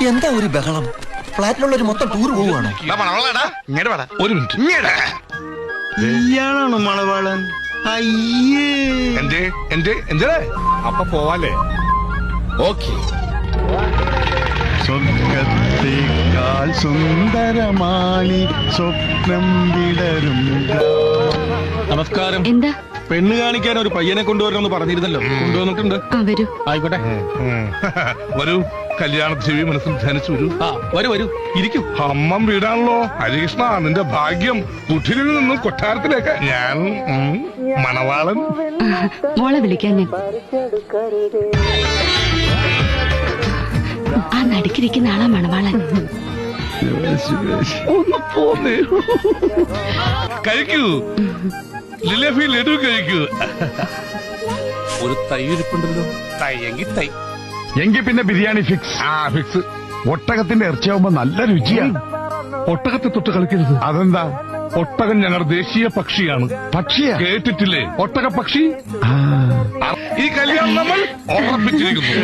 എന്താ ഒരു ബഹളം? ഫ്ലാറ്റിലുള്ളൊരു മൊത്തം ടൂർ പോവുകയാണോ? ഒരു മിനിറ്റ്. ഇയാളാണോ മണവാളൻ? അയ്യേ, എന്റെ അപ്പൊ പോവാലേ? ഓക്കെ. സ്വർഗത്തേക്കാൾ സുന്ദരമാണി സ്വപ്നം വിടരും. നമസ്കാരം. എന്താ? പെണ്ണ് കാണിക്കാൻ ഒരു പയ്യനെ കൊണ്ടുവരണമെന്ന് പറഞ്ഞിരുന്നല്ലോ. കൊണ്ടുവന്നിട്ടുണ്ട്. വരൂ. ആയിക്കോട്ടെ. വരൂ. കല്യാണ ദേവി മനസ്സിൽ ധ്യാനിച്ചു വരൂ. വരൂ വരൂ, ഇരിക്കൂ. അമ്മം വീടാണല്ലോ. ഹരികൃഷ്ണ, നിന്റെ ഭാഗ്യം. കുঠিലിൽ നിന്നും കൊട്ടാരത്തിലേക്ക്. ഞാൻ മണവാളൻ. മോളെ വിളിക്കാൻ ഞാൻ. ആ നടുക്കിരിക്കുന്ന ആളാ മണവാളൻ. ഒന്ന് പോന്നേ. കഴിക്കൂ. ജിലേബി ലഡു കഴിക്കൂ. ഒരു തൈ ഇരിപ്പുണ്ടല്ലോ. തൈയെങ്കിൽ തൈ. എങ്കിൽ പിന്നെ ബിരിയാണി ഫിക്സ്. ഫിക്സ്. ഒട്ടകത്തിന്റെ ഇറച്ചിയാവുമ്പോ നല്ല രുചിയാണ്. ഒട്ടകത്തെ തൊട്ട് കളിക്കരുത്. അതെന്താ? ഒട്ടകം ഞങ്ങളുടെ ദേശീയ പക്ഷിയാണ്. പക്ഷിയാ? കേട്ടിട്ടില്ലേ? ഒട്ടക പക്ഷി. ഈ കല്യാണം നമ്മൾ ഉറപ്പിച്ചിരിക്കുന്നു.